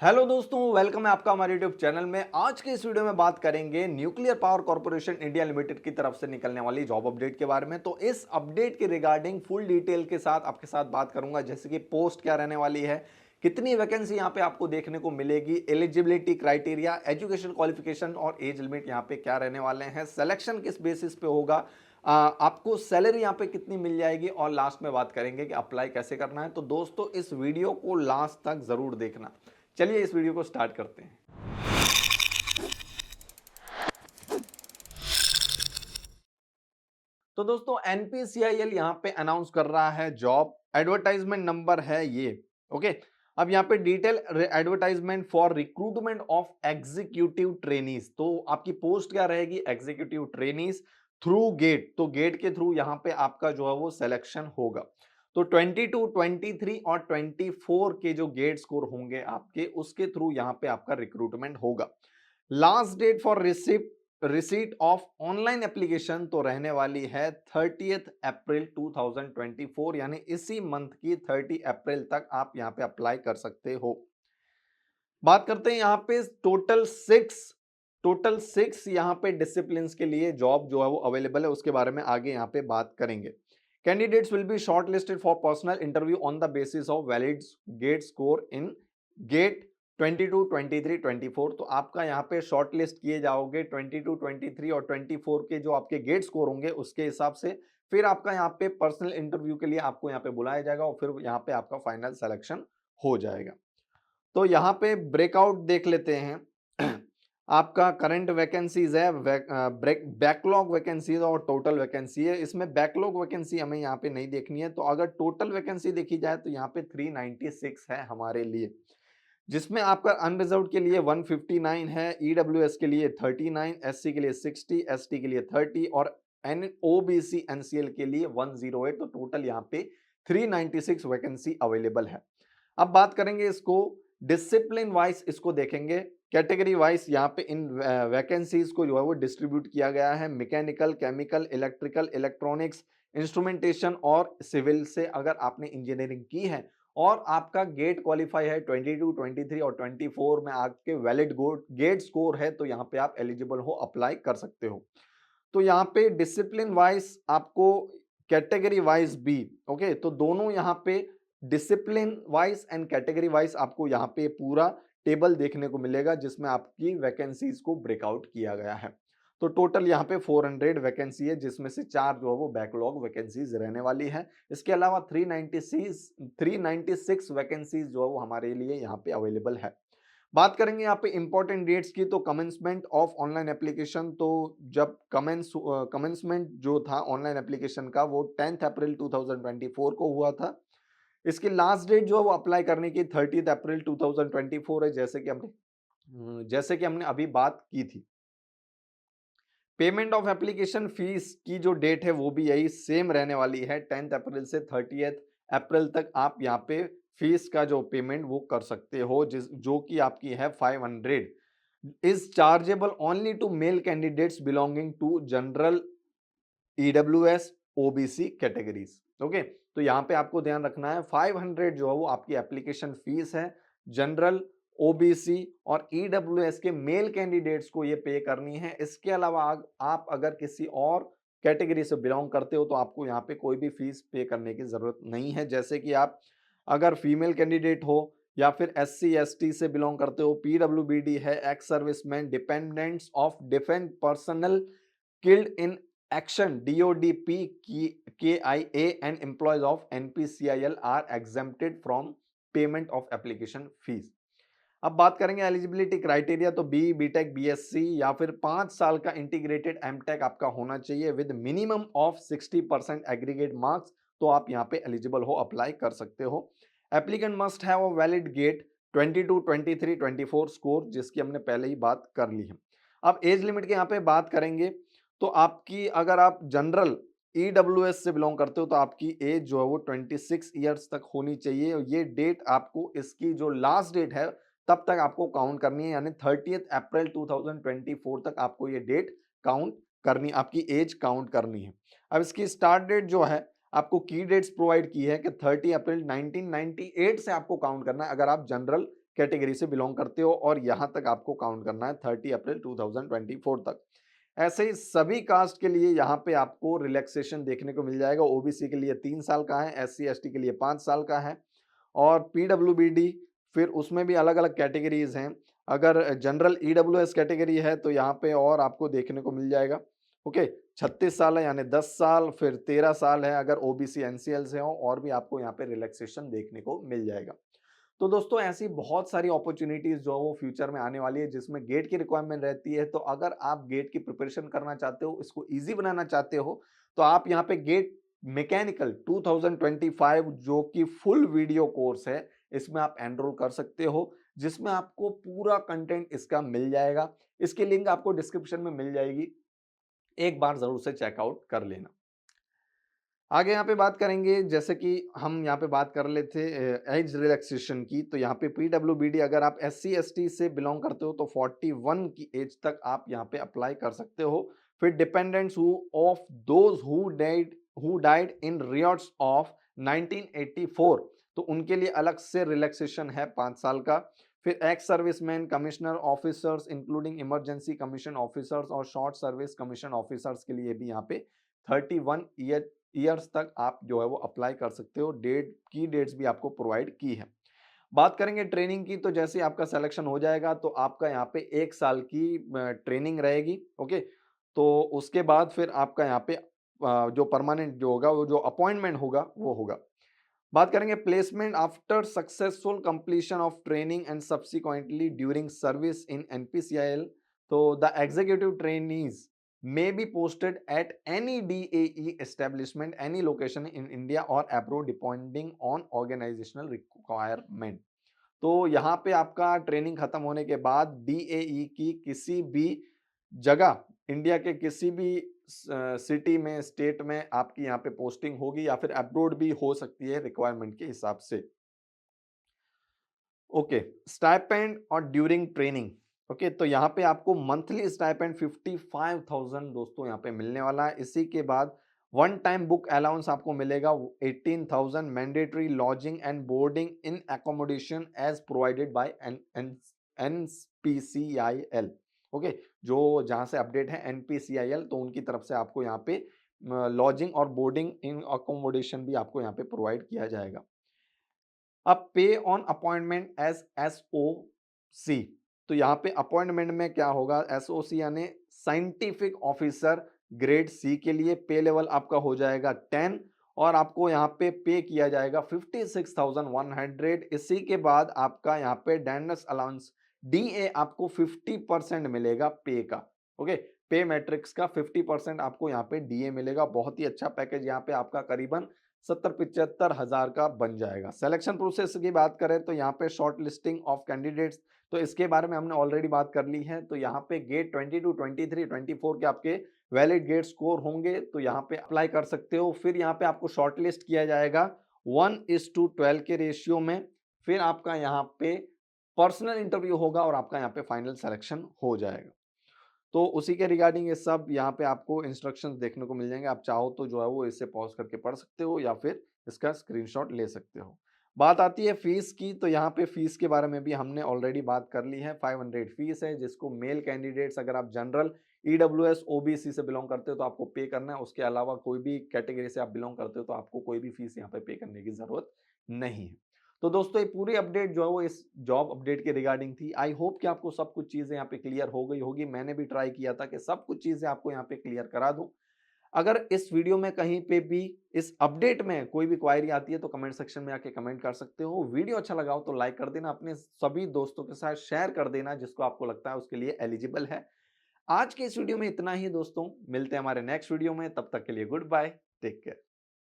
Hello दोस्तों, welcome है आपका हमारे यूट्यूब चैनल में। आज के इस वीडियो में बात करेंगे nuclear power corporation India limited की तरफ से निकलने वाली जॉब अपडेट के बारे में। तो इस अपडेट के रिगार्डिंग फुल डिटेल के साथ आपके साथ बात करूंगा, जैसे कि पोस्ट क्या रहने वाली है, कितनी वैकेंसी यहाँ पे आपको देखने को मिलेगी, एलिजिबिलिटी क्राइटेरिया, एजुकेशन क्वालिफिकेशन और एज लिमिट यहाँ पे क्या रहने वाले हैं, सिलेक्शन किस बेसिस पे होगा, आपको सैलरी यहाँ पे कितनी मिल जाएगी और लास्ट में बात करेंगे कि अप्लाई कैसे करना है। तो दोस्तों इस वीडियो को लास्ट तक जरूर देखना। चलिए इस वीडियो को स्टार्ट करते हैं। तो दोस्तों एनपीसीआईएल यहां पे अनाउंस कर रहा है जॉब, एडवर्टाइजमेंट नंबर है ये। ओके, अब यहां पे detail advertisement for recruitment of executive trainees. तो आपकी पोस्ट क्या रहेगी, एग्जीक्यूटिव ट्रेनीज थ्रू गेट। तो गेट के थ्रू यहां पे आपका जो है वो सिलेक्शन होगा। तो 22, 23 और 24 के जो गेट स्कोर होंगे आपके, उसके थ्रू यहां पे आपका रिक्रूटमेंट होगा। Last date for receipt of online application तो रहने वाली है 30 अप्रैल 2024, यानी इसी मंथ की 30 अप्रैल तक आप यहां पे अप्लाई कर सकते हो। बात करते हैं यहां पे टोटल सिक्स यहां पे डिसिप्लिन के लिए जॉब जो है वो अवेलेबल है, उसके बारे में आगे यहां पे बात करेंगे। Candidates will be shortlisted for personal interview on the basis of valid GATE score in GATE 22, 23, 24। तो आपका यहाँ पे शॉर्ट लिस्ट किए जाओगे 22, 23 और 24 के जो आपके गेट स्कोर होंगे उसके हिसाब से। फिर आपका यहाँ पे पर्सनल इंटरव्यू के लिए आपको यहाँ पे बुलाया जाएगा और फिर यहाँ पे आपका फाइनल सिलेक्शन हो जाएगा। तो यहाँ पे ब्रेकआउट देख लेते हैं। आपका करंट वैकेंसीज है, बैकलॉग वैकेंसीज और टोटल वैकेंसी है। इसमें बैकलॉग वैकेंसी हमें यहाँ पे नहीं देखनी है। तो अगर टोटल वैकेंसी देखी जाए तो यहाँ पे 396 है हमारे लिए, जिसमें आपका अनरिजर्व्ड के लिए 159 है, ईडब्ल्यूएस के लिए 39, एससी के लिए 60, एसटी के लिए 30 और ओबीसी एनसीएल के लिए 108। तो टोटल यहाँ पे 396 वैकेंसी अवेलेबल है। अब बात करेंगे इसको डिसिप्लिन वाइज, इसको देखेंगे कैटेगरी वाइज। यहाँ पे इन वैकेंसीज को जो है वो डिस्ट्रीब्यूट किया गया है mechanical, chemical, electrical, electronics, instrumentation और सिविल से अगर आपने इंजीनियरिंग की है और आपका गेट क्वालिफाई है 22, 23 और 24 में आपके वैलिड गेट स्कोर है, तो यहाँ पे आप एलिजिबल हो, अप्लाई कर सकते हो। तो यहाँ पे डिसिप्लिन वाइज आपको कैटेगरी वाइज भी, ओके, तो दोनों यहाँ पे discipline wise and category wise आपको यहाँ पे पूरा टेबल देखने को मिलेगा जिसमें आपकी वैकेंसीज को ब्रेकआउट किया गया है। तो टोटल यहाँ पे 400 वैकेंसी है, जिसमें से 4 जो है वो बैकलॉग वैकेंसीज रहने वाली है। इसके अलावा 396 वैकेंसीज जो है वो हमारे लिए यहाँ पे अवेलेबल है। बात करेंगे यहाँ पे इंपॉर्टेंट डेट्स की, तो कमेंसमेंट ऑफ ऑनलाइन एप्लीकेशन। तो जब कमेंसमेंट जो था ऑनलाइन एप्लीकेशन का वो 10 अप्रैल 2024 को हुआ था। इसकी लास्ट डेट जो है वो अप्लाई करने की 30 अप्रैल 2024 है, जैसे कि हमने अभी बात की थी। पेमेंट ऑफ एप्लीकेशन फीस की जो डेट है वो भी यही सेम रहने वाली है, 10 अप्रैल से 30 अप्रैल तक आप यहाँ पे फीस का जो पेमेंट वो कर सकते हो, जो कि आपकी है 500, is chargeable only to male candidates belonging to general, EWS, OBC categories. Okay, तो यहाँ पे आपको ध्यान रखना है 500 जो है वो आपकी एप्लीकेशन फीस है। जनरल, ओबीसी और ईडब्ल्यूएस के मेल कैंडिडेट्स को ये पे करनी है। इसके अलावा आप अगर किसी और कैटेगरी से बिलोंग करते हो तो आपको यहाँ पे कोई भी फीस पे करने की जरूरत नहीं है। जैसे कि आप अगर फीमेल कैंडिडेट हो या फिर एससी एसटी से बिलोंग करते हो, पीडब्ल्यूबीडी है, ex serviceman, dependents of defence personnel killed in action, DODP, KIA and employees of NPCIL are exempted from payment of application fees। अब बात करेंगे एलिजिबिलिटी क्राइटेरिया। तो बी बीटेक, बीएससी या फिर 5 साल का इंटीग्रेटेड एमटेक आपका होना चाहिए with minimum of 60% aggregate marks. तो आप यहाँ पे एलिजिबल हो, अप्लाई कर सकते हो। Applicant must have a valid GATE 22, 23, 24 score, जिसकी हमने पहले ही बात कर ली है। अब एज लिमिट की यहाँ पे बात करेंगे। तो आपकी अगर आप जनरल ईडब्ल्यूएस से बिलोंग करते हो तो आपकी एज जो है वो 26 ईयर्स तक होनी चाहिए। और ये डेट आपको, इसकी जो लास्ट डेट है तब तक आपको काउंट करनी है, यानी 30 अप्रैल 2024 तक आपको ये डेट काउंट करनी, आपकी एज काउंट करनी है। अब इसकी स्टार्ट डेट जो है आपको की डेट्स प्रोवाइड की है कि 30 अप्रैल 1998 से आपको काउंट करना है अगर आप जनरल कैटेगरी से बिलोंग करते हो और यहाँ तक आपको काउंट करना है 30 अप्रैल 2024 तक। ऐसे ही सभी कास्ट के लिए यहाँ पे आपको रिलैक्सेशन देखने को मिल जाएगा। ओबीसी के लिए 3 साल का है, एससी एसटी के लिए 5 साल का है और पीडब्ल्यूबीडी फिर उसमें भी अलग-अलग कैटेगरीज हैं। अगर जनरल ईडब्ल्यूएस कैटेगरी है तो यहाँ पे और आपको देखने को मिल जाएगा। ओके, 36 साल है यानी 10 साल, फिर 13 साल है अगर ओबीसी एनसीएल से हो, और भी आपको यहाँ पे रिलैक्सेशन देखने को मिल जाएगा। तो दोस्तों ऐसी बहुत सारी अपॉर्चुनिटीज जो है वो फ्यूचर में आने वाली है जिसमें गेट की रिक्वायरमेंट रहती है। तो अगर आप गेट की प्रिपरेशन करना चाहते हो, इसको इजी बनाना चाहते हो, तो आप यहाँ पे गेट मैकेनिकल 2025 जो कि फुल वीडियो कोर्स है, इसमें आप एनरोल कर सकते हो, जिसमें आपको पूरा कंटेंट इसका मिल जाएगा। इसकी लिंक आपको डिस्क्रिप्शन में मिल जाएगी, एक बार जरूर से चेकआउट कर लेना। आगे यहाँ पे बात करेंगे, जैसे कि हम यहाँ पे बात कर लेते एज रिलैक्सेशन की, तो यहाँ पे पीडब्ल्यूबीडी अगर आप एससी एसटी से बिलोंग करते हो तो 41 की एज तक आप यहाँ पे अप्लाई कर सकते हो। फिर dependents who of those who died in riots of 1984, तो उनके लिए अलग से रिलैक्सेशन है 5 साल का। फिर ex serviceman, commissioner officers including emergency commission officers और शॉर्ट सर्विस कमीशन ऑफिसर्स के लिए भी यहाँ पे 31 ईयर्स तक आप जो है वो अप्लाई कर सकते हो। डेट्स भी आपको प्रोवाइड की है। बात करेंगे ट्रेनिंग की, तो जैसे आपका सिलेक्शन हो जाएगा तो आपका यहाँ पे 1 साल की ट्रेनिंग रहेगी। ओके, तो उसके बाद फिर आपका यहाँ पे जो परमानेंट जो होगा, वो जो अपॉइंटमेंट होगा वो होगा। बात करेंगे placement after successful completion of training and subsequently during service in NPCIL, तो the executive trainees may be posted at any DAE establishment, any location in India or abroad depending on organizational requirement। तो यहाँ पे आपका training खत्म होने के बाद DAE की किसी भी जगह, इंडिया के किसी भी सिटी में, स्टेट में आपकी यहाँ पे पोस्टिंग होगी, या फिर अब्रोड भी हो सकती है रिक्वायरमेंट के हिसाब से। ओके, स्टाइपेंड और ड्यूरिंग ट्रेनिंग। ओके, तो यहाँ पे आपको मंथली स्टाइपेंड 55,000 दोस्तों यहाँ पे मिलने वाला है। इसी के बाद वन टाइम बुक अलाउंस आपको मिलेगा 18,000, mandatory lodging and boarding in accommodation as provided by NPCIL. Okay, जो जहाँ से अपडेट है एनपीसीआईएल, तो उनकी तरफ से आपको यहाँ पे लॉजिंग और बोर्डिंग इन अकोमोडेशन भी आपको यहाँ पे प्रोवाइड किया जाएगा। अब पे ऑन अपॉइंटमेंट एज एसओसी, तो यहाँ पे अपॉइंटमेंट में क्या होगा, एसओसी यानी साइंटिफिक ऑफिसर ग्रेड सी के लिए पे लेवल आपका हो जाएगा 10 और आपको यहाँ पे किया जाएगा 56,100। इसी के बाद आपका यहाँ पे डेंडस अलाउंस डीए आपको 50% मिलेगा पे का। ओके, पे मैट्रिक्स का 50% आपको यहाँ पे डीए मिलेगा। बहुत ही अच्छा पैकेज यहाँ पे आपका करीबन 70-75 हजार का बन जाएगा। सिलेक्शन प्रोसेस की बात करें तो यहाँ पे शॉर्ट लिस्टिंग ऑफ कैंडिडेट्स, तो इसके बारे में हमने ऑलरेडी बात कर ली है। तो यहाँ पे गेट 22, 23, 24 के आपके वैलिड गेट स्कोर होंगे, तो यहाँ पे अप्लाई कर सकते हो। फिर यहाँ पे आपको शॉर्ट लिस्ट किया जाएगा 1:12 के रेशियो में। फिर आपका यहाँ पे पर्सनल इंटरव्यू होगा और आपका यहाँ पे फाइनल सिलेक्शन हो जाएगा। तो उसी के रिगार्डिंग ये सब यहाँ पे आपको इंस्ट्रक्शंस देखने को मिल जाएंगे। आप चाहो तो जो है वो इससे पॉज करके पढ़ सकते हो या फिर इसका स्क्रीनशॉट ले सकते हो। बात आती है फीस की, तो यहाँ पे फीस के बारे में भी हमने ऑलरेडी बात कर ली है। 500 फीस है, जिसको मेल कैंडिडेट्स, अगर आप जनरल ईडब्ल्यूएस ओबीसी से बिलोंग करते हो तो आपको पे करना है। उसके अलावा कोई भी कैटेगरी से आप बिलोंग करते हो तो आपको कोई भी फीस यहाँ पे करने की जरूरत नहीं है। तो दोस्तों ये पूरी अपडेट जो है वो इस जॉब अपडेट के रिगार्डिंग थी। आई होप कि आपको सब कुछ चीजें यहाँ पे क्लियर हो गई होगी। मैंने भी ट्राई किया था कि सब कुछ चीजें आपको यहाँ पे क्लियर करा दूं। अगर इस वीडियो में कहीं पे भी इस अपडेट में कोई भी क्वायरी आती है तो कमेंट सेक्शन में आके कमेंट कर सकते हो। वीडियो अच्छा लगा हो तो लाइक कर देना, अपने सभी दोस्तों के साथ शेयर कर देना जिसको आपको लगता है उसके लिए एलिजिबल है। आज के इस वीडियो में इतना ही दोस्तों, मिलते हैं हमारे नेक्स्ट वीडियो में। तब तक के लिए गुड बाय, टेक केयर।